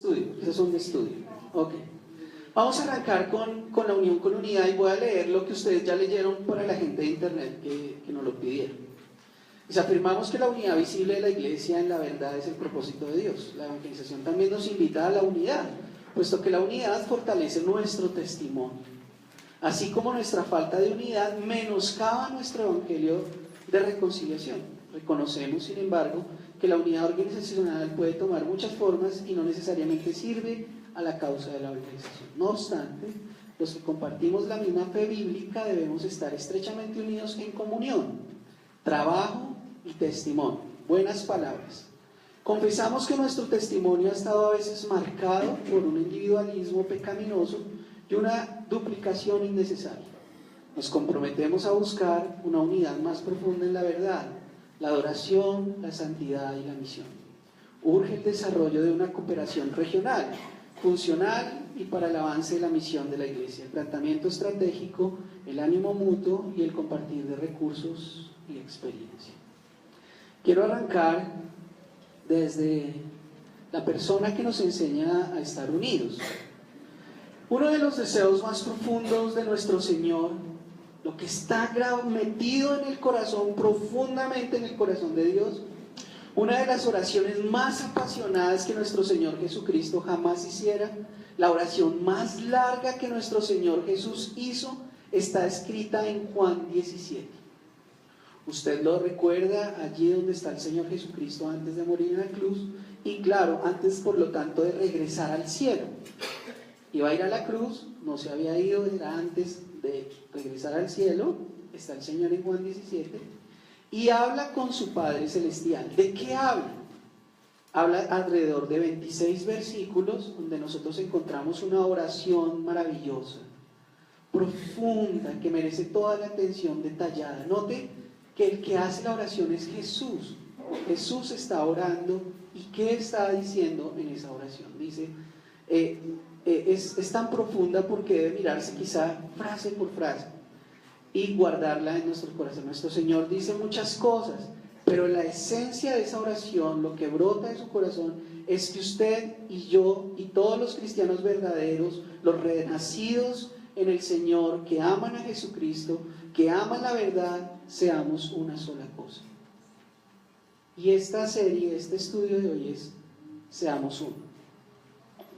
Estudio, esos son de estudio. Ok. Vamos a arrancar con la unión con unidad y voy a leer lo que ustedes ya leyeron para la gente de internet que nos lo pidieron. Dice, afirmamos que la unidad visible de la iglesia en la verdad es el propósito de Dios. La evangelización también nos invita a la unidad, puesto que la unidad fortalece nuestro testimonio. Así como nuestra falta de unidad menoscaba nuestro evangelio de reconciliación. Reconocemos, sin embargo, que la unidad organizacional puede tomar muchas formas y no necesariamente sirve a la causa de la evangelización. No obstante, los que compartimos la misma fe bíblica debemos estar estrechamente unidos en comunión, trabajo y testimonio. Buenas palabras. Confesamos que nuestro testimonio ha estado a veces marcado por un individualismo pecaminoso y una duplicación innecesaria. Nos comprometemos a buscar una unidad más profunda en la verdad, la adoración, la santidad y la misión. Urge el desarrollo de una cooperación regional, funcional y para el avance de la misión de la Iglesia, el planteamiento estratégico, el ánimo mutuo y el compartir de recursos y experiencia. Quiero arrancar desde la persona que nos enseña a estar unidos. Uno de los deseos más profundos de nuestro Señor, lo que está metido en el corazón, profundamente en el corazón de Dios, una de las oraciones más apasionadas que nuestro Señor Jesucristo jamás hiciera, la oración más larga que nuestro Señor Jesús hizo, está escrita en Juan 17. Usted lo recuerda allí donde está el Señor Jesucristo antes de morir en la cruz y claro, antes por lo tanto de regresar al cielo. Iba a ir a la cruz, no se había ido, era antes de regresar al cielo. Está el Señor en Juan 17 y habla con su Padre Celestial. ¿De qué habla? Habla alrededor de 26 versículos donde nosotros encontramos una oración maravillosa, profunda, que merece toda la atención detallada. Note que el que hace la oración es Jesús. Jesús está orando y ¿qué está diciendo en esa oración? Dice, es tan profunda porque debe mirarse quizá frase por frase y guardarla en nuestro corazón. Nuestro Señor dice muchas cosas, pero la esencia de esa oración, lo que brota de su corazón, es que usted y yo y todos los cristianos verdaderos, los renacidos en el Señor, que aman a Jesucristo, que aman la verdad, seamos una sola cosa. Y esta serie, este estudio de hoy es Seamos uno.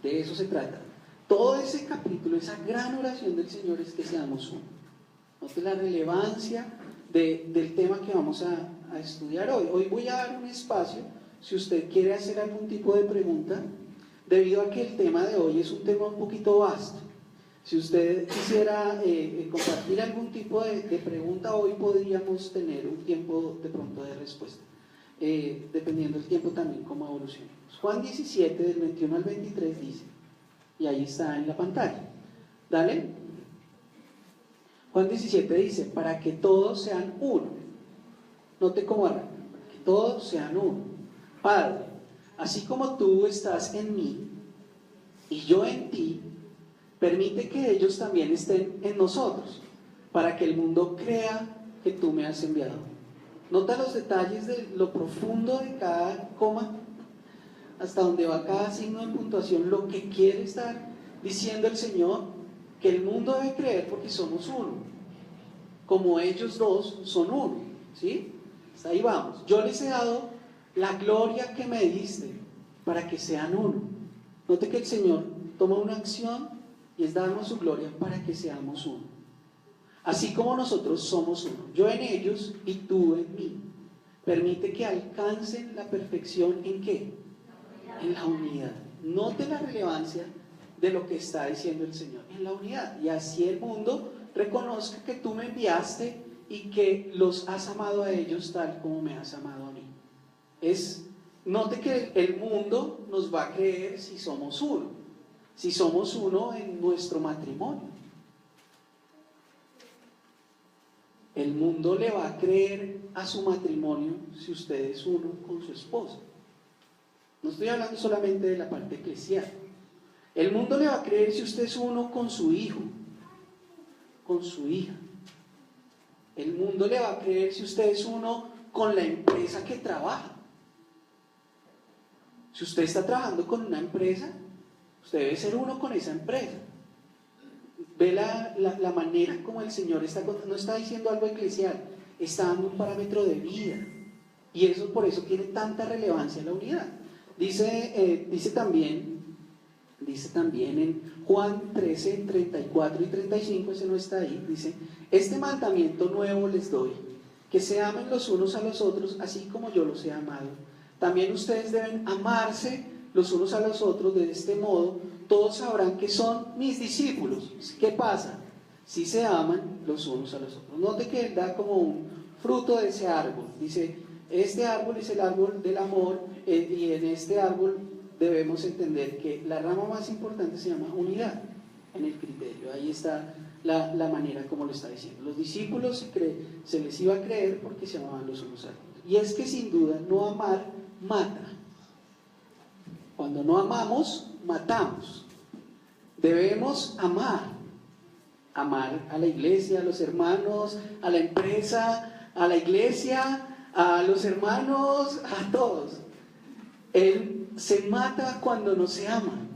De eso se trata. Todo ese capítulo, esa gran oración del Señor es que seamos uno. Note la relevancia del tema que vamos a estudiar hoy. Hoy voy a dar un espacio, si usted quiere hacer algún tipo de pregunta, debido a que el tema de hoy es un tema un poquito vasto. Si usted quisiera compartir algún tipo de pregunta, hoy podríamos tener un tiempo de pronto de respuesta, dependiendo del tiempo también cómo evolucionemos. Juan 17, del 21 al 23 dice, y ahí está en la pantalla, dale. Juan 17 dice, para que todos sean uno. Note cómo arranca, para que todos sean uno. Padre, así como tú estás en mí y yo en ti, permite que ellos también estén en nosotros, para que el mundo crea que tú me has enviado. Nota los detalles de lo profundo de cada coma, hasta donde va cada signo de puntuación, lo que quiere estar diciendo el Señor, que el mundo debe creer porque somos uno, como ellos dos son uno, ¿sí? Hasta ahí vamos. Yo les he dado la gloria que me diste para que sean uno. Note que el Señor toma una acción y es darnos su gloria para que seamos uno. Así como nosotros somos uno, yo en ellos y tú en mí. Permite que alcancen la perfección ¿en qué? En la unidad. Note la relevancia de lo que está diciendo el Señor, en la unidad. Y así el mundo reconozca que tú me enviaste y que los has amado a ellos tal como me has amado a mí. Note que el mundo nos va a creer si somos uno. Si somos uno en nuestro matrimonio. El mundo le va a creer a su matrimonio si usted es uno con su esposa. No estoy hablando solamente de la parte eclesial. El mundo le va a creer si usted es uno con su hijo, con su hija. El mundo le va a creer si usted es uno con la empresa que trabaja. Si usted está trabajando con una empresa, Usted debe ser uno con esa empresa. Ve la manera como el Señor está contando, no está diciendo algo eclesial, está dando un parámetro de vida. Y eso por eso tiene tanta relevancia la unidad. Dice también en Juan 13, 34 y 35, ese no está ahí, dice: este mandamiento nuevo les doy, que se amen los unos a los otros, así como yo los he amado. También ustedes deben amarse los unos a los otros. De este modo todos sabrán que son mis discípulos. ¿Qué pasa? Si se aman los unos a los otros. Note que él da como un fruto de ese árbol. Dice, este árbol es el árbol del amor, y en este árbol debemos entender que la rama más importante se llama unidad en el criterio. Ahí está la manera como lo está diciendo. Los discípulos se les iba a creer porque se amaban los unos a los otros. Y es que sin duda no amar mata. Cuando no amamos, matamos. Debemos amar a la iglesia, a los hermanos, a la empresa, a la iglesia, a los hermanos, a todos. Él se mata cuando no se ama,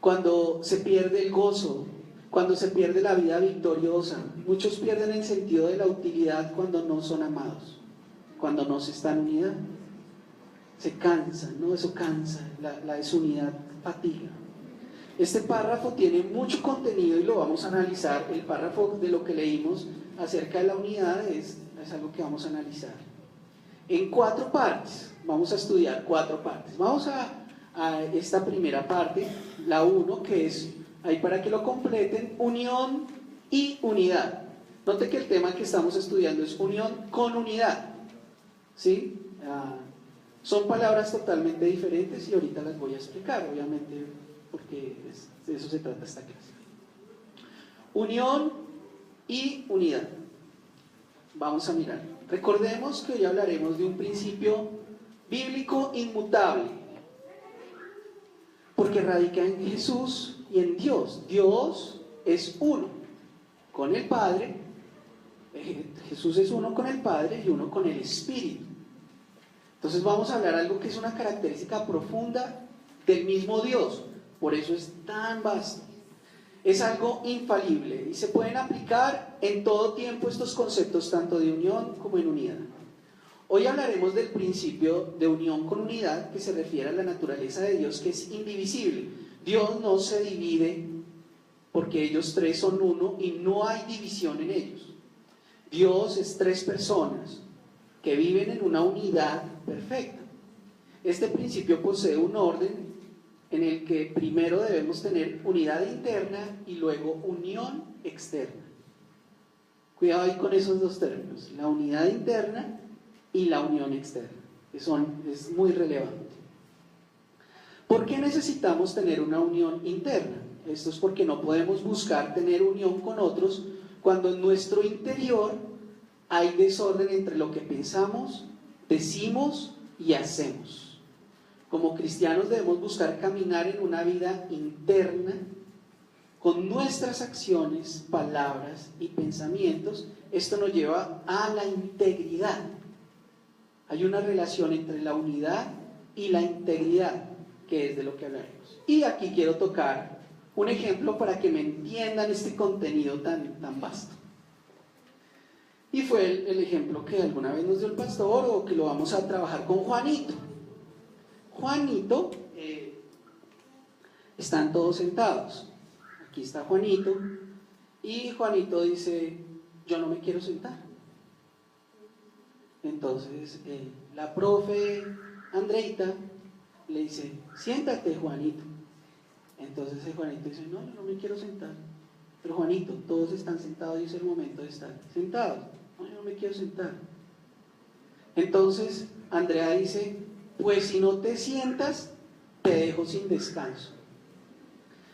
cuando se pierde el gozo, cuando se pierde la vida victoriosa. Muchos pierden el sentido de la utilidad cuando no son amados, cuando no se está en unidad. Se cansa, ¿no? Eso cansa, la desunidad fatiga. Este párrafo tiene mucho contenido y lo vamos a analizar. El párrafo de lo que leímos acerca de la unidad es algo que vamos a analizar en 4 partes. Vamos a estudiar 4 partes. Vamos a esta primera parte, la 1, que es, ahí para que lo completen, unión y unidad. Note que el tema que estamos estudiando es unión con unidad, ¿sí? Son palabras totalmente diferentes y ahorita las voy a explicar, obviamente, porque de eso se trata esta clase. Unión y unidad. Vamos a mirar. Recordemos que hoy hablaremos de un principio bíblico inmutable, porque radica en Jesús y en Dios. Dios es uno con el Padre, Jesús es uno con el Padre y uno con el Espíritu. Entonces vamos a hablar algo que es una característica profunda del mismo Dios, por eso es tan vasto. Es algo infalible y se pueden aplicar en todo tiempo estos conceptos, tanto de unión como en unidad. Hoy hablaremos del principio de unión con unidad, que se refiere a la naturaleza de Dios, que es indivisible. Dios no se divide porque ellos 3 son uno y no hay división en ellos. Dios es 3 personas que viven en una unidad perfecta. Este principio posee un orden en el que primero debemos tener unidad interna y luego unión externa. Cuidado ahí con esos 2 términos, la unidad interna y la unión externa, que es muy relevante. ¿Por qué necesitamos tener una unión interna? Esto es porque no podemos buscar tener unión con otros cuando en nuestro interior hay desorden entre lo que pensamos, decimos y hacemos. Como cristianos debemos buscar caminar en una vida interna con nuestras acciones, palabras y pensamientos. Esto nos lleva a la integridad. Hay una relación entre la unidad y la integridad, que es de lo que hablaremos. Y aquí quiero tocar un ejemplo para que me entiendan este contenido tan vasto. Y fue el ejemplo que alguna vez nos dio el pastor, o que lo vamos a trabajar con Juanito. Juanito, están todos sentados. Aquí está Juanito, y Juanito dice, yo no me quiero sentar. Entonces la profe Andreita le dice, siéntate, Juanito. Entonces Juanito dice, no, yo no me quiero sentar. Pero Juanito, todos están sentados y es el momento de estar sentados. No, yo no me quiero sentar. Entonces Andrea dice, pues si no te sientas, te dejo sin descanso.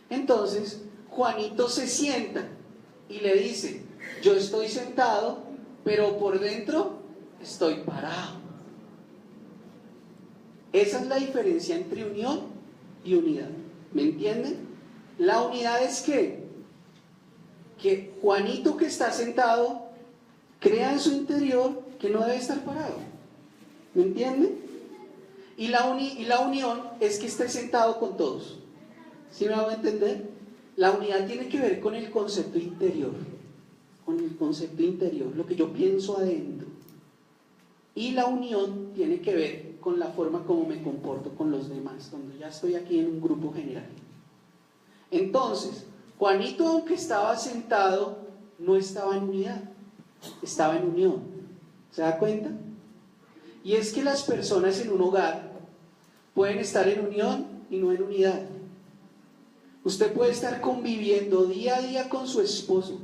Entonces Juanito se sienta y le dice, yo estoy sentado, pero por dentro estoy parado. Esa es la diferencia entre unión y unidad. ¿Me entienden? La unidad es que Juanito, que está sentado, crea en su interior que no debe estar parado. ¿Me entienden? Y la unión es que esté sentado con todos. ¿Sí me hago entender? La unidad tiene que ver con el concepto interior, lo que yo pienso adentro. Y la unión tiene que ver con la forma como me comporto con los demás, cuando ya estoy aquí en un grupo general. Entonces, Juanito, aunque estaba sentado, no estaba en unidad, estaba en unión. ¿Se da cuenta? Y es que las personas en un hogar pueden estar en unión y no en unidad. Usted puede estar conviviendo día a día con su esposo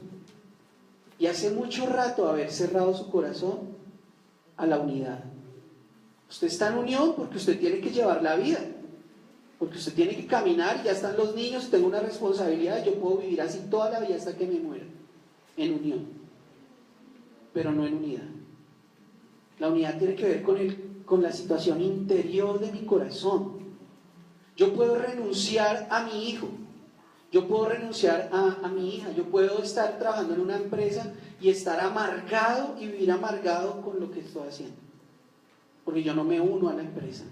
y hace mucho rato haber cerrado su corazón a la unidad. Usted está en unión porque usted tiene que llevar la vida, porque usted tiene que caminar, y ya están los niños, tengo una responsabilidad, yo puedo vivir así toda la vida hasta que me muera, en unión, pero no en unidad. La unidad tiene que ver con la situación interior de mi corazón. Yo puedo renunciar a mi hijo, yo puedo renunciar a mi hija, yo puedo estar trabajando en una empresa y estar amargado y vivir amargado con lo que estoy haciendo, porque yo no me uno a la empresa,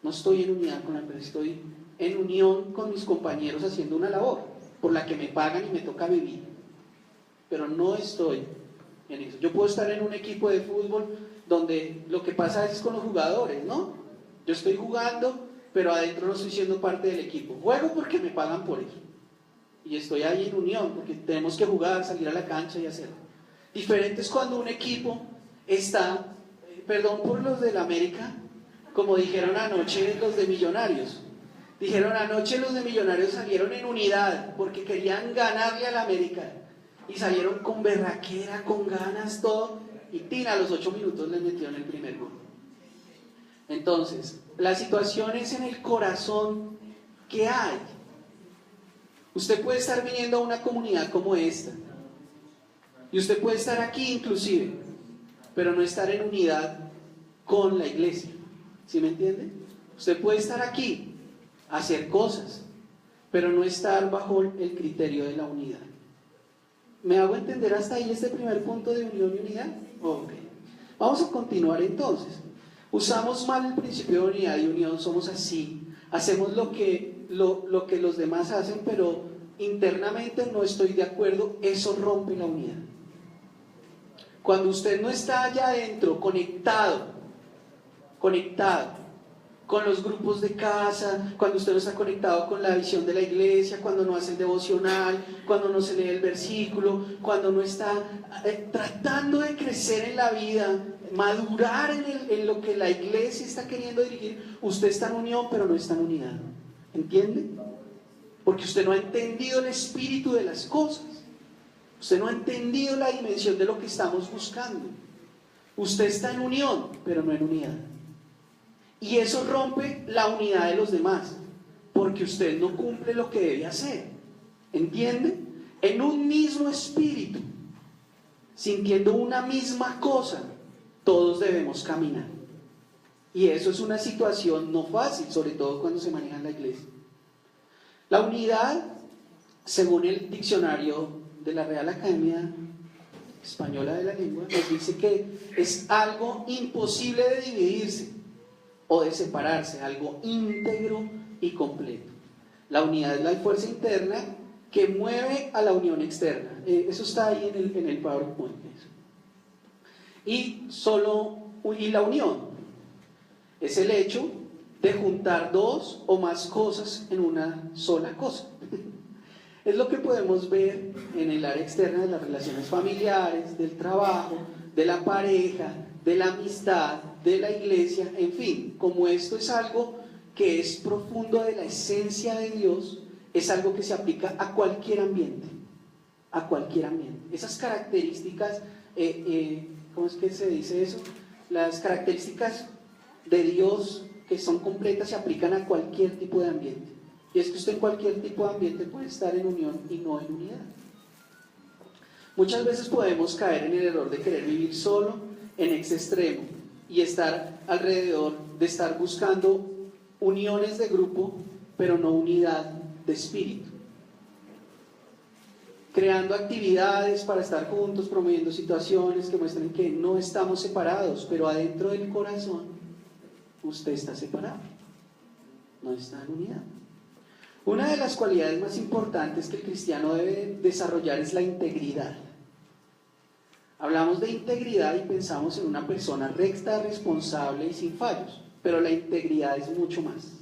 no estoy en unidad con la empresa, estoy en unión con mis compañeros haciendo una labor por la que me pagan y me toca vivir, pero no estoy en eso. Yo puedo estar en un equipo de fútbol donde lo que pasa es con los jugadores, ¿no? Yo estoy jugando, pero adentro no estoy siendo parte del equipo. Juego porque me pagan por eso. Y estoy ahí en unión, porque tenemos que jugar, salir a la cancha y hacerlo. Diferente es cuando un equipo está, perdón por los del América, como dijeron anoche los de Millonarios. Dijeron anoche los de Millonarios salieron en unidad, porque querían ganarle al América. Y salieron con berraquera, con ganas, todo. Y Tina a los 8 minutos les metió en el primer gol. Entonces, la situación es en el corazón que hay. Usted puede estar viniendo a una comunidad como esta, y usted puede estar aquí inclusive, pero no estar en unidad con la iglesia. ¿Sí me entiende? Usted puede estar aquí, hacer cosas, pero no estar bajo el criterio de la unidad. ¿Me hago entender hasta ahí este primer punto de unión y unidad? Ok. Vamos a continuar entonces. Usamos mal el principio de unidad y unión, somos así. Hacemos lo que los demás hacen, pero internamente no estoy de acuerdo, eso rompe la unidad. Cuando usted no está allá adentro, conectado con los grupos de casa, cuando usted no está conectado con la visión de la iglesia, cuando no hace el devocional, cuando no se lee el versículo, cuando no está tratando de crecer en la vida, madurar en lo que la iglesia está queriendo dirigir, usted está en unión pero no está en unidad. ¿Entiende? Porque usted no ha entendido el espíritu de las cosas, usted no ha entendido la dimensión de lo que estamos buscando. Usted está en unión pero no en unidad. Y eso rompe la unidad de los demás, porque usted no cumple lo que debe hacer. ¿Entiende? En un mismo espíritu, sintiendo una misma cosa, todos debemos caminar. Y eso es una situación no fácil, sobre todo cuando se maneja en la iglesia. La unidad, según el diccionario de la Real Academia Española de la Lengua, nos dice que es algo imposible de dividirse o de separarse, algo íntegro y completo. La unidad es la fuerza interna que mueve a la unión externa. Eso está ahí en el PowerPoint. Y la unión es el hecho de juntar dos o más cosas en una sola cosa. Es lo que podemos ver en el área externa de las relaciones familiares, del trabajo, de la pareja, de la amistad, de la iglesia, en fin, como esto es algo que es profundo de la esencia de Dios, es algo que se aplica a cualquier ambiente, Esas características, ¿cómo es que se dice eso? Las características de Dios que son completas se aplican a cualquier tipo de ambiente. Y es que usted en cualquier tipo de ambiente puede estar en unión y no en unidad. Muchas veces podemos caer en el error de querer vivir solo en ese extremo y estar alrededor de estar buscando uniones de grupo, pero no unidad de espíritu. Creando actividades para estar juntos, promoviendo situaciones que muestren que no estamos separados, pero adentro del corazón usted está separado, no está en unidad. Una de las cualidades más importantes que el cristiano debe desarrollar es la integridad. Hablamos de integridad y pensamos en una persona recta, responsable y sin fallos, pero la integridad es mucho más.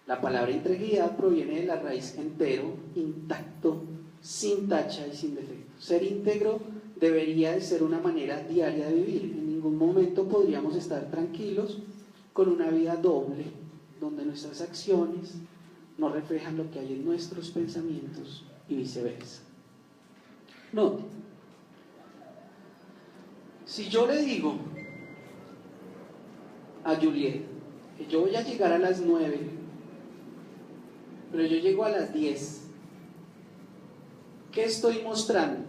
La palabra integridad proviene de la raíz entero, intacto, sin tacha y sin defecto. Ser íntegro debería de ser una manera diaria de vivir. En ningún momento podríamos estar tranquilos con una vida doble, donde nuestras acciones no reflejan lo que hay en nuestros pensamientos y viceversa. Note, si yo le digo a Juliet que yo voy a llegar a las 9, pero yo llego a las 10, ¿qué estoy mostrando?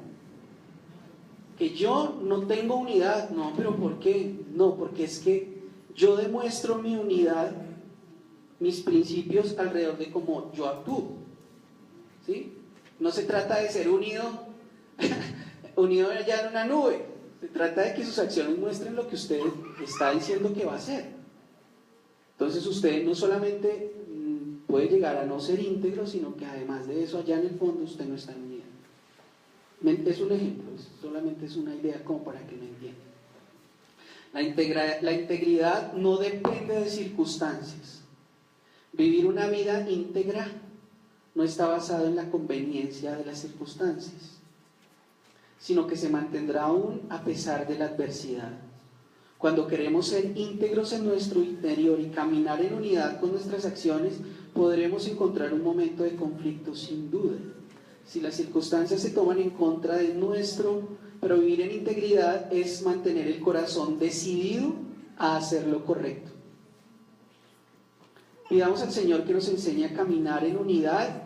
Que yo no tengo unidad. No, pero ¿por qué? No, porque es que yo demuestro mi unidad, mis principios alrededor de cómo yo actúo, ¿sí? No se trata de ser unido unido allá en una nube. Se trata de que sus acciones muestren lo que usted está diciendo que va a hacer. Entonces usted no solamente puede llegar a no ser íntegro, sino que además de eso, allá en el fondo usted no está en unidad. Es un ejemplo, solamente es una idea como para que me entiendan. La integridad no depende de circunstancias. Vivir una vida íntegra no está basado en la conveniencia de las circunstancias, sino que se mantendrá aún a pesar de la adversidad. Cuando queremos ser íntegros en nuestro interior y caminar en unidad con nuestras acciones, podremos encontrar un momento de conflicto sin duda. Si las circunstancias se toman en contra de pero vivir en integridad es mantener el corazón decidido a hacer lo correcto. Pidamos al Señor que nos enseñe a caminar en unidad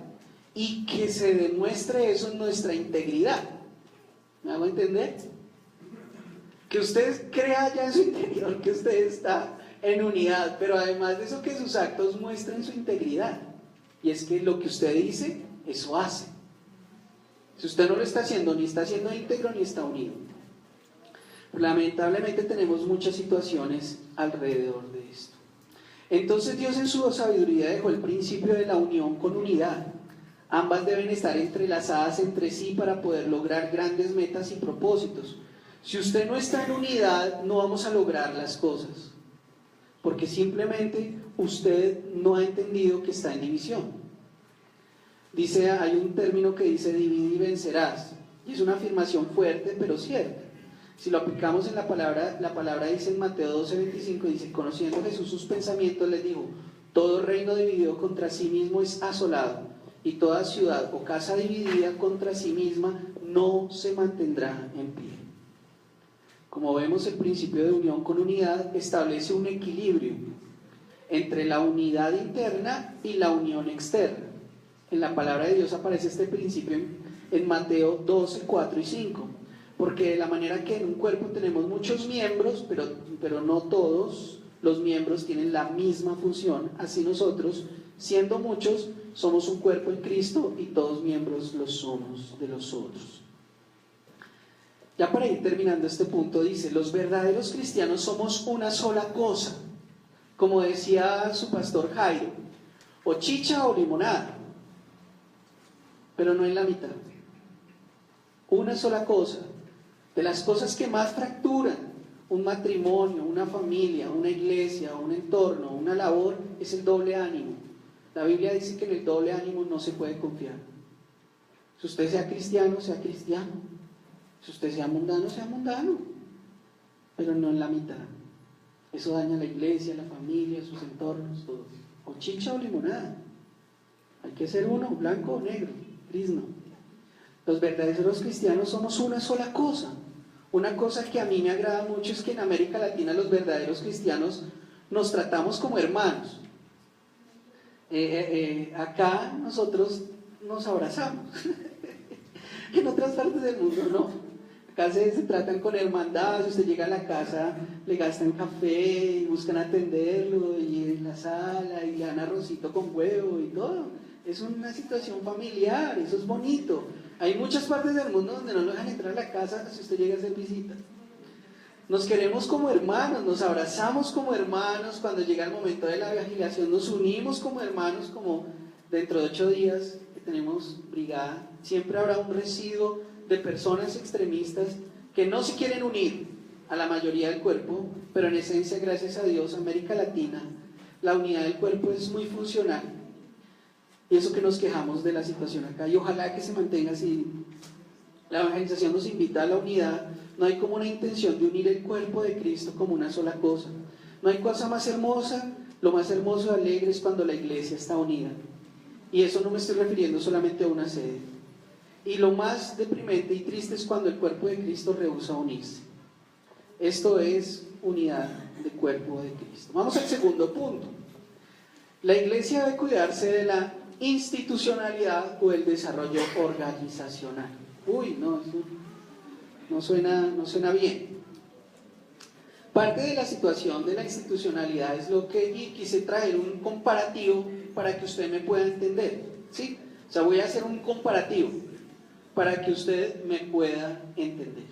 y que se demuestre eso en nuestra integridad. ¿Me hago entender? Que usted crea ya en su interior que usted está en unidad, pero además de eso que sus actos muestren su integridad. Y es que lo que usted dice, eso hace. Si usted no lo está haciendo, ni está siendo íntegro ni está unido. Lamentablemente tenemos muchas situaciones alrededor de esto. Entonces Dios en su sabiduría dejó el principio de la unión con unidad. Ambas deben estar entrelazadas entre sí para poder lograr grandes metas y propósitos. Si usted no está en unidad, no vamos a lograr las cosas, porque simplemente usted no ha entendido que está en división. Dice, hay un término que dice divide y vencerás, y es una afirmación fuerte pero cierta. Si lo aplicamos en la palabra dice en Mateo 12:25, dice, conociendo Jesús sus pensamientos, les dijo, todo reino dividido contra sí mismo es asolado, y toda ciudad o casa dividida contra sí misma no se mantendrá en pie. Como vemos, el principio de unión con unidad establece un equilibrio entre la unidad interna y la unión externa. En la palabra de Dios aparece este principio en Mateo 12, 4 y 5, porque de la manera que en un cuerpo tenemos muchos miembros, pero no todos los miembros tienen la misma función, así nosotros, siendo muchos, somos un cuerpo en Cristo y todos miembros los somos de los otros. Ya para ir terminando este punto dice, los verdaderos cristianos somos una sola cosa, como decía su pastor Jairo, o chicha o limonada, pero no en la mitad. Una sola cosa. De las cosas que más fracturan un matrimonio, una familia, una iglesia, un entorno, una labor, es el doble ánimo. La Biblia dice que en el doble ánimo no se puede confiar. Si usted sea cristiano, sea cristiano. Si usted sea mundano, pero no en la mitad. Eso daña a la iglesia, a la familia, a sus entornos, todo. O chicha o limonada. Hay que ser uno, blanco o negro, gris no. Los verdaderos cristianos somos una sola cosa. Una cosa que a mí me agrada mucho es que en América Latina los verdaderos cristianos nos tratamos como hermanos. Acá nosotros nos abrazamos. En otras partes del mundo no. Acá se tratan con hermandad. Si usted llega a la casa, le gastan café y buscan atenderlo, y en la sala, y le dan arrocito con huevo y todo. Es una situación familiar, eso es bonito. Hay muchas partes del mundo donde no nos dejan entrar a la casa si usted llega a hacer visita. Nos queremos como hermanos, nos abrazamos como hermanos. Cuando llega el momento de la vigilación, nos unimos como hermanos, como dentro de 8 días que tenemos brigada, siempre habrá un residuo de personas extremistas que no se quieren unir a la mayoría del cuerpo, pero en esencia, gracias a Dios, América Latina, la unidad del cuerpo es muy funcional. Y eso que nos quejamos de la situación acá, y ojalá que se mantenga así. La evangelización nos invita a la unidad. No hay como una intención de unir el cuerpo de Cristo como una sola cosa. No hay cosa más hermosa. Lo más hermoso y alegre es cuando la iglesia está unida. Y eso no me estoy refiriendo solamente a una sede. Y lo más deprimente y triste es cuando el cuerpo de Cristo rehúsa unirse. Esto es unidad del cuerpo de Cristo. Vamos al segundo punto. La iglesia debe cuidarse de la institucionalidad o el desarrollo organizacional. Uy, no, eso no suena bien. Parte de la situación de la institucionalidad es lo que, y quise traer un comparativo para que usted me pueda entender, ¿sí? O sea, voy a hacer un comparativo para que usted me pueda entender.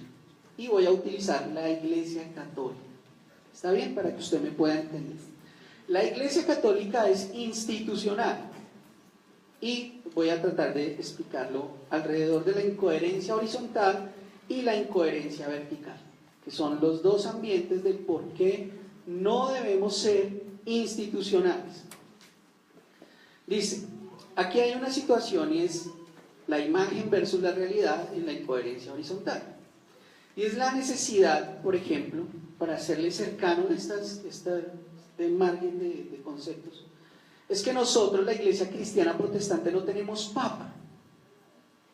Y voy a utilizar la Iglesia Católica. ¿Está bien? Para que usted me pueda entender. La Iglesia Católica es institucional. Y voy a tratar de explicarlo alrededor de la incoherencia horizontal y la incoherencia vertical, que son los dos ambientes del por qué no debemos ser institucionales. Dice, aquí hay una situación y es la imagen versus la realidad en la incoherencia horizontal. Y es la necesidad, por ejemplo, para hacerle cercano este margen de conceptos, es que nosotros, la Iglesia Cristiana Protestante, no tenemos papa.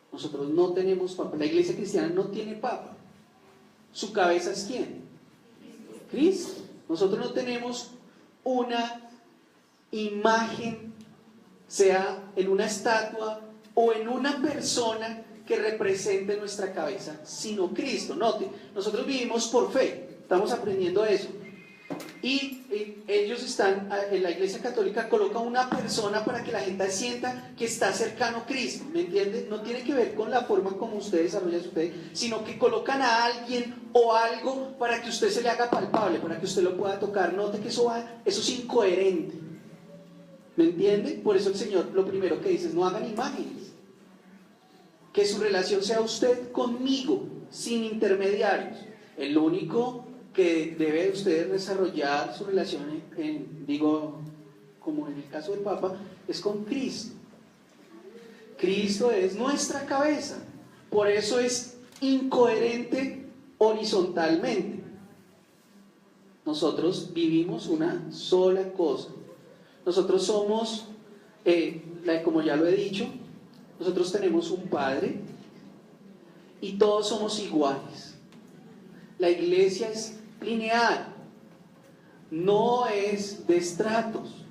Nosotros no tenemos papa. La Iglesia Cristiana no tiene papa. ¿Su cabeza es quién? Cristo. Nosotros no tenemos una imagen, sea en una estatua o en una persona que represente nuestra cabeza, sino Cristo. Note, nosotros vivimos por fe, estamos aprendiendo eso. Y ellos están, en la Iglesia Católica coloca una persona para que la gente sienta que está cercano a Cristo, ¿me entiende? No tiene que ver con la forma como usted desarrolla su fe, sino que colocan a alguien o algo para que usted se le haga palpable, para que usted lo pueda tocar. Note que eso es incoherente, ¿me entiende? Por eso el Señor lo primero que dice es: no hagan imágenes, que su relación sea usted conmigo, sin intermediarios. El único que debe usted desarrollar su relación, como en el caso del Papa, es con Cristo. Cristo es nuestra cabeza, por eso es incoherente horizontalmente. Nosotros vivimos una sola cosa. Nosotros somos, como ya lo he dicho, nosotros tenemos un Padre y todos somos iguales. La iglesia es lineal, no es de estratos,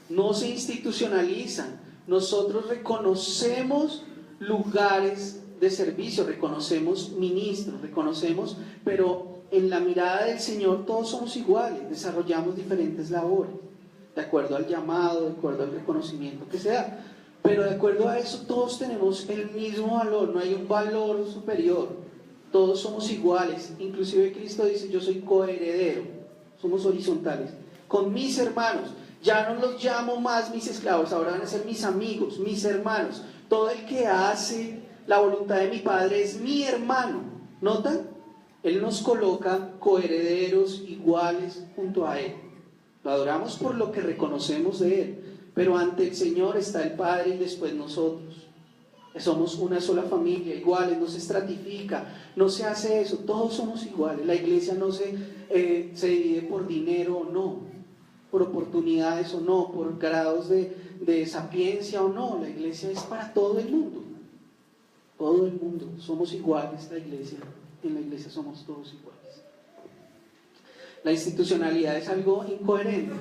no se institucionaliza. Nosotros reconocemos lugares de servicio, reconocemos ministros, pero en la mirada del Señor todos somos iguales, desarrollamos diferentes labores, de acuerdo al llamado, de acuerdo al reconocimiento que se da, pero de acuerdo a eso todos tenemos el mismo valor, no hay un valor superior. Todos somos iguales, inclusive Cristo dice: yo soy coheredero, somos horizontales, con mis hermanos. Ya no los llamo más mis esclavos, ahora van a ser mis amigos, mis hermanos. Todo el que hace la voluntad de mi Padre es mi hermano. ¿Notan? Él nos coloca coherederos iguales junto a Él. Lo adoramos por lo que reconocemos de Él, pero ante el Señor está el Padre y después nosotros. Somos una sola familia, iguales, no se estratifica, no se hace eso, todos somos iguales. La iglesia no se divide por dinero o no, por oportunidades o no, por grados de sapiencia o no. La iglesia es para todo el mundo, somos iguales. En la iglesia somos todos iguales. La institucionalidad es algo incoherente.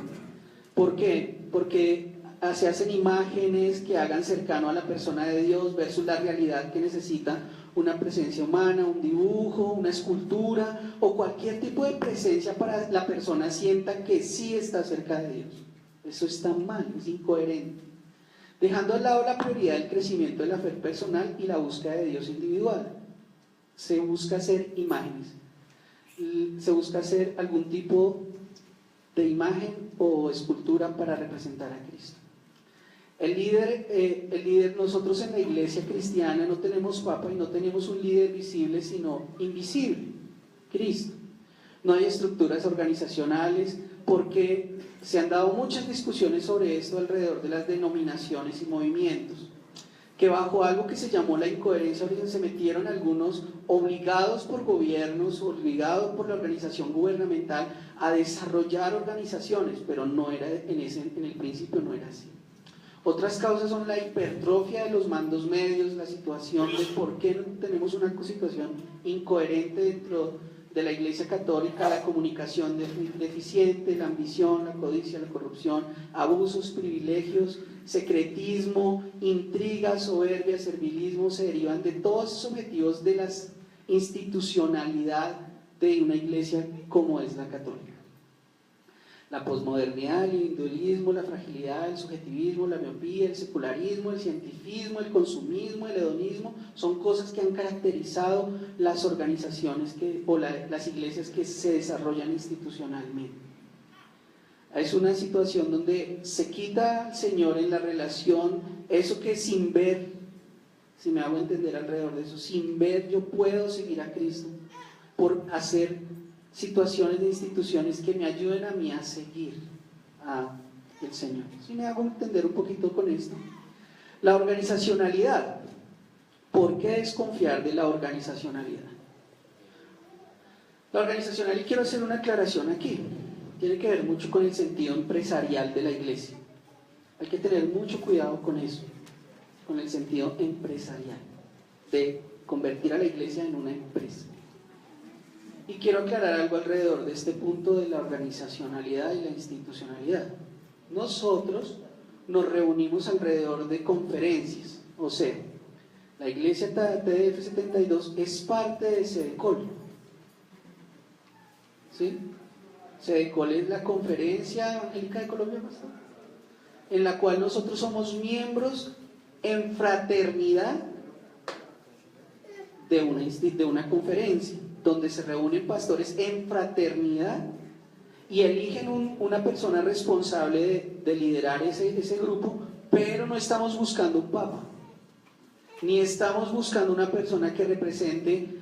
¿Por qué? Porque se hacen imágenes que hagan cercano a la persona de Dios versus la realidad que necesita una presencia humana, un dibujo, una escultura o cualquier tipo de presencia para que la persona sienta que sí está cerca de Dios. Eso está mal, es incoherente. Dejando al lado la prioridad del crecimiento de la fe personal y la búsqueda de Dios individual. Se busca hacer imágenes, se busca hacer algún tipo de imagen o escultura para representar a Cristo. El líder, nosotros en la iglesia cristiana no tenemos papa y no tenemos un líder visible, sino invisible, Cristo. No hay estructuras organizacionales, porque se han dado muchas discusiones sobre esto alrededor de las denominaciones y movimientos, que bajo algo que se llamó la incoherencia se metieron algunos obligados por gobiernos, obligados por la organización gubernamental a desarrollar organizaciones, pero no era en el principio no era así. Otras causas son la hipertrofia de los mandos medios, la situación de por qué no tenemos una situación incoherente dentro de la Iglesia Católica, la comunicación deficiente, la ambición, la codicia, la corrupción, abusos, privilegios, secretismo, intrigas, soberbia, servilismo, se derivan de todos esos objetivos de la institucionalidad de una iglesia como es la católica. La posmodernidad, el individualismo, la fragilidad, el subjetivismo, la miopía, el secularismo, el cientifismo, el consumismo, el hedonismo, son cosas que han caracterizado las organizaciones las iglesias que se desarrollan institucionalmente. Es una situación donde se quita al Señor en la relación, eso que sin ver, si me hago entender alrededor de eso, sin ver yo puedo seguir a Cristo por hacer situaciones de instituciones que me ayuden a mí a seguir al Señor. Si me hago entender un poquito con esto. La organizacionalidad. ¿Por qué desconfiar de la organizacionalidad? La organizacionalidad, y quiero hacer una aclaración aquí, tiene que ver mucho con el sentido empresarial de la iglesia. Hay que tener mucho cuidado con eso, con el sentido empresarial, de convertir a la iglesia en una empresa. Y quiero aclarar algo alrededor de este punto de la organizacionalidad y la institucionalidad. Nosotros nos reunimos alrededor de conferencias, o sea, la iglesia TDF 72 es parte de SEDECOL. ¿Sí? SEDECOL es la Conferencia Evangélica de Colombia, ¿pastor? En la cual nosotros somos miembros en fraternidad de una conferencia, donde se reúnen pastores en fraternidad y eligen una persona responsable de liderar ese grupo, pero no estamos buscando un papa, ni estamos buscando una persona que represente,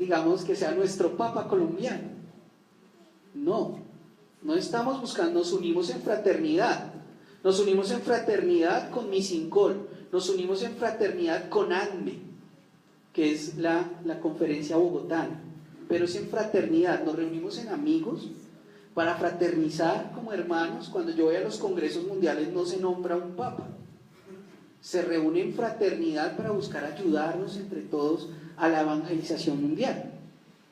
digamos, que sea nuestro papa colombiano. No estamos buscando, nos unimos en fraternidad con Misincol, nos unimos en fraternidad con ANME, que es la conferencia bogotana, pero es en fraternidad, nos reunimos en amigos para fraternizar como hermanos. Cuando yo voy a los congresos mundiales no se nombra un papa, se reúne en fraternidad para buscar ayudarnos entre todos a la evangelización mundial,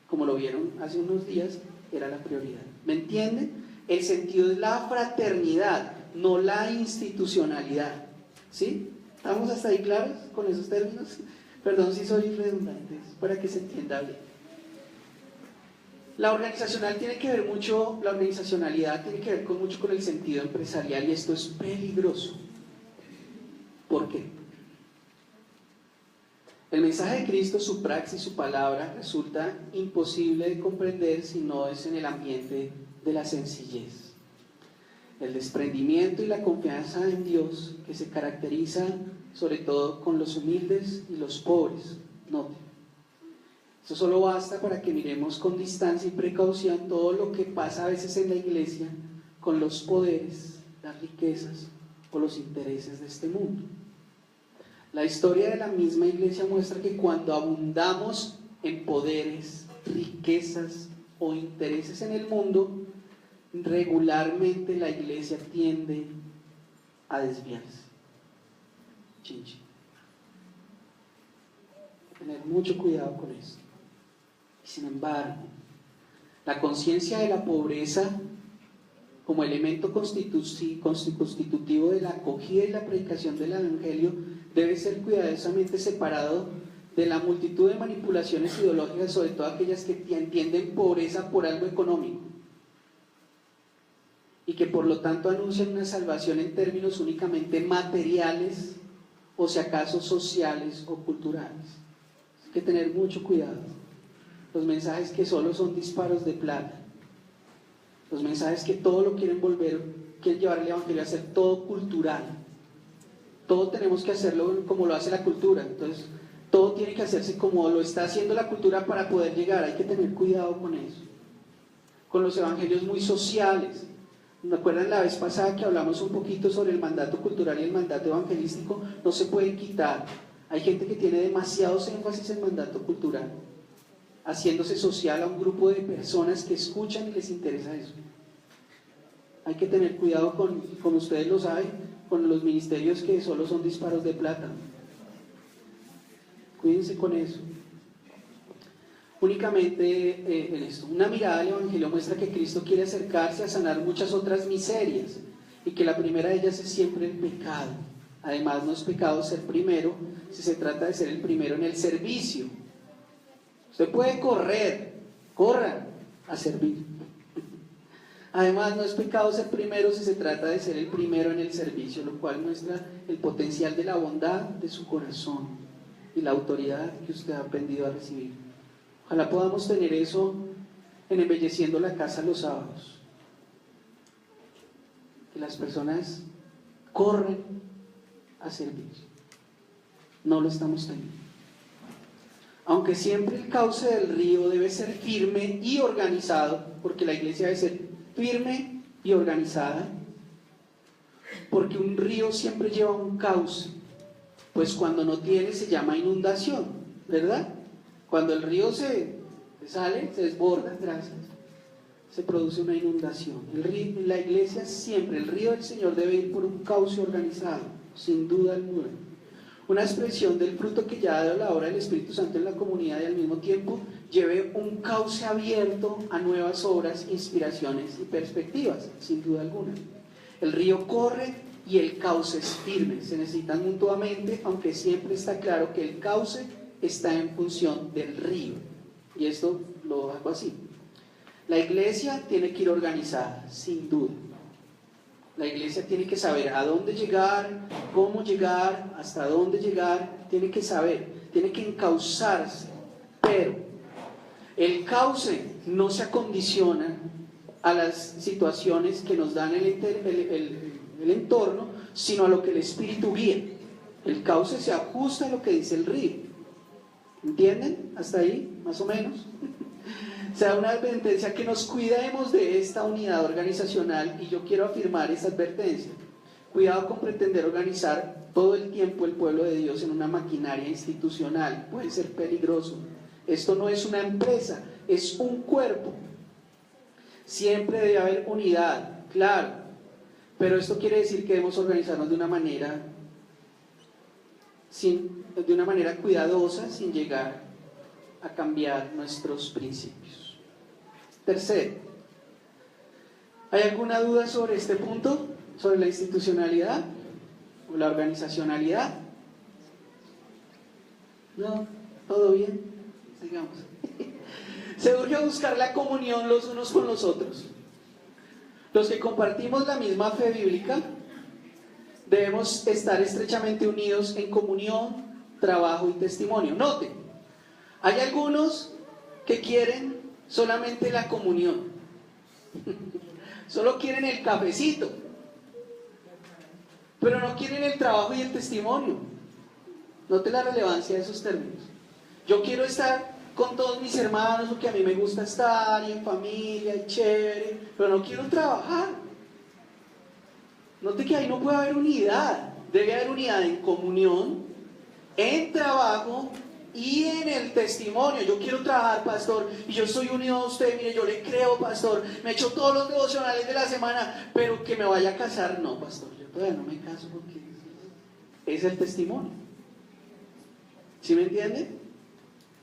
como lo vieron hace unos días, era la prioridad. ¿Me entienden? El sentido es la fraternidad, no la institucionalidad. ¿Sí? ¿Estamos hasta ahí claros con esos términos? Perdón si soy redundante, para que se entienda bien. La organizacionalidad tiene que ver mucho con el sentido empresarial, y esto es peligroso. ¿Por qué? El mensaje de Cristo, su praxis, su palabra, resulta imposible de comprender si no es en el ambiente de la sencillez, el desprendimiento y la confianza en Dios, que se caracteriza sobre todo con los humildes y los pobres. Noten, eso solo basta para que miremos con distancia y precaución todo lo que pasa a veces en la iglesia con los poderes, las riquezas o los intereses de este mundo. La historia de la misma iglesia muestra que cuando abundamos en poderes, riquezas o intereses en el mundo, regularmente la iglesia tiende a desviarse. Chinchi. Tener mucho cuidado con esto. Y sin embargo, la conciencia de la pobreza como elemento constitutivo de la acogida y la predicación del evangelio debe ser cuidadosamente separado de la multitud de manipulaciones ideológicas, sobre todo aquellas que entienden pobreza por algo económico y que por lo tanto anuncian una salvación en términos únicamente materiales o si acaso sociales o culturales. Hay que tener mucho cuidado. Los mensajes que solo son disparos de plata, los mensajes que todo lo quieren llevar el evangelio a ser todo cultural, todo tenemos que hacerlo como lo hace la cultura. Entonces, todo tiene que hacerse como lo está haciendo la cultura para poder llegar. Hay que tener cuidado con eso. Con los evangelios muy sociales. ¿Me acuerdan la vez pasada que hablamos un poquito sobre el mandato cultural y el mandato evangelístico? No se pueden quitar. Hay gente que tiene demasiados énfasis en mandato cultural, haciéndose social a un grupo de personas que escuchan y les interesa eso. Hay que tener cuidado con ustedes lo saben, con los ministerios que solo son disparos de plata. Cuídense con eso. Únicamente en esto. Una mirada al Evangelio muestra que Cristo quiere acercarse a sanar muchas otras miserias y que la primera de ellas es siempre el pecado. Además, no es pecado ser primero si se trata de ser el primero en el servicio. Usted puede corran a servir. Además, no es pecado ser primero si se trata de ser el primero en el servicio, lo cual muestra el potencial de la bondad de su corazón y la autoridad que usted ha aprendido a recibir. Ojalá podamos tener eso en Embelleciendo la Casa los sábados. Que las personas corren a servir. No lo estamos teniendo. Aunque siempre el cauce del río debe ser firme y organizado, porque la iglesia debe ser firme y organizada, porque un río siempre lleva un cauce, pues cuando no tiene se llama inundación, ¿verdad? Cuando el río se sale, se desborda, gracias, se produce una inundación. La iglesia siempre, el río del Señor debe ir por un cauce organizado, sin duda alguna. Una expresión del fruto que ya ha dado la obra del Espíritu Santo en la comunidad y al mismo tiempo lleve un cauce abierto a nuevas obras, inspiraciones y perspectivas, sin duda alguna. El río corre y el cauce es firme, se necesitan mutuamente, aunque siempre está claro que el cauce está en función del río. Y esto lo hago así. La iglesia tiene que ir organizada, sin duda. La iglesia tiene que saber a dónde llegar, cómo llegar, hasta dónde llegar, tiene que saber, tiene que encauzarse, pero el cauce no se acondiciona a las situaciones que nos dan el entorno, sino a lo que el Espíritu guía. El cauce se ajusta a lo que dice el río. ¿Entienden? ¿Hasta ahí? Más o menos. Se da una advertencia que nos cuidemos de esta unidad organizacional y yo quiero afirmar esa advertencia. Cuidado con pretender organizar todo el tiempo el pueblo de Dios en una maquinaria institucional. Puede ser peligroso. Esto no es una empresa, es un cuerpo. Siempre debe haber unidad, claro. Pero esto quiere decir que debemos organizarnos de una manera cuidadosa, sin llegar a cambiar nuestros principios. Tercero, ¿hay alguna duda sobre este punto? ¿Sobre la institucionalidad o la organizacionalidad? ¿No? ¿Todo bien? Sigamos. Se urge buscar la comunión los unos con los otros. Los que compartimos la misma fe bíblica debemos estar estrechamente unidos en comunión, trabajo y testimonio. Note, hay algunos que quieren solamente la comunión, solo quieren el cafecito, pero no quieren el trabajo y el testimonio. Note la relevancia de esos términos. Yo quiero estar con todos mis hermanos porque a mí me gusta estar y en familia y chévere, pero no quiero trabajar. Note que ahí no puede haber unidad. Debe haber unidad en comunión, en trabajo y en el testimonio. Yo quiero trabajar, pastor, y yo estoy unido a usted. Mire, yo le creo, pastor, me echo todos los devocionales de la semana, pero que me vaya a casar, no, pastor, yo todavía no me caso porque es el testimonio. ¿Sí me entiende?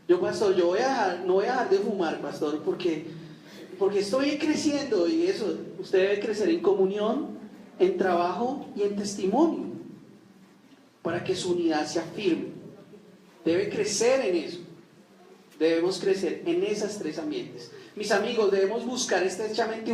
Yo, pastor, no voy a dejar de fumar, pastor, porque estoy creciendo, y eso, usted debe crecer en comunión, en trabajo y en testimonio, para que su unidad sea firme. Debe crecer en eso. Debemos crecer en esas tres ambientes. Mis amigos, debemos buscar estar estrechamente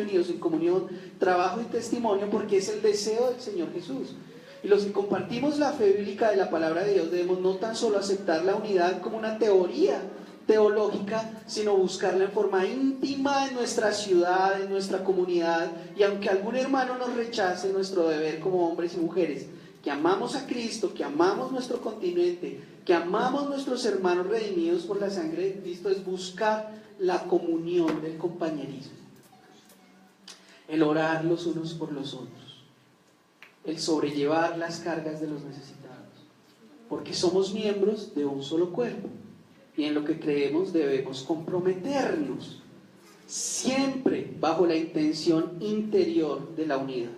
unidos en comunión, trabajo y testimonio, porque es el deseo del Señor Jesús. Y los que compartimos la fe bíblica de la palabra de Dios debemos no tan solo aceptar la unidad como una teoría teológica, sino buscarla en forma íntima en nuestra ciudad, en nuestra comunidad. Y aunque algún hermano nos rechace, nuestro deber como hombres y mujeres que amamos a Cristo, que amamos nuestro continente, que amamos nuestros hermanos redimidos por la sangre de Cristo, es buscar la comunión del compañerismo, el orar los unos por los otros, el sobrellevar las cargas de los necesitados, porque somos miembros de un solo cuerpo y en lo que creemos debemos comprometernos siempre bajo la intención interior de la unidad.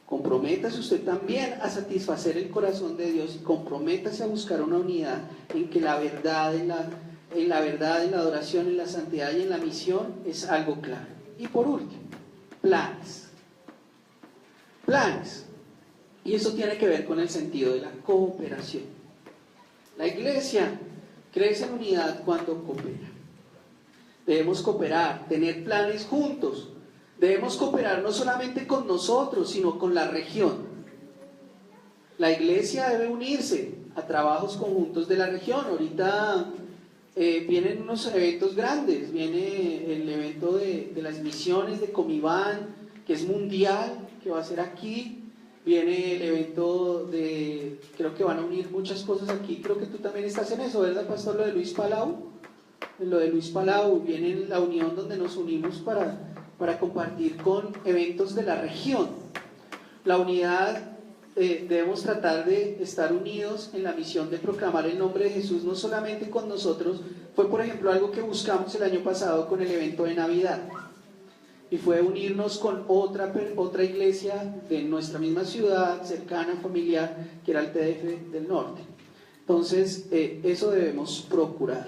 Comprométase usted también a satisfacer el corazón de Dios y comprométase a buscar una unidad en que la verdad, en la verdad, en la adoración, en la santidad y en la misión es algo claro. Y por último, planes. Planes. Y eso tiene que ver con el sentido de la cooperación. La iglesia crece en unidad cuando coopera. Debemos cooperar, tener planes juntos. Debemos cooperar no solamente con nosotros, sino con la región. La iglesia debe unirse a trabajos conjuntos de la región. Ahorita vienen unos eventos grandes. Viene el evento de las misiones de Comiván, que es mundial, que va a ser aquí. Viene el evento de, creo que van a unir muchas cosas aquí. Creo que tú también estás en eso, ¿verdad, pastor? Lo de Luis Palau. En lo de Luis Palau viene la unión donde nos unimos para compartir con eventos de la región. La unidad, debemos tratar de estar unidos en la misión de proclamar el nombre de Jesús, no solamente con nosotros. Fue, por ejemplo, algo que buscamos el año pasado con el evento de Navidad, y fue unirnos con otra iglesia de nuestra misma ciudad, cercana, familiar, que era el TDF del Norte. Entonces, eso debemos procurar.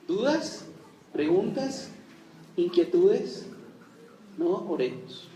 ¿Dudas? ¿Preguntas? ¿Inquietudes? No, oremos.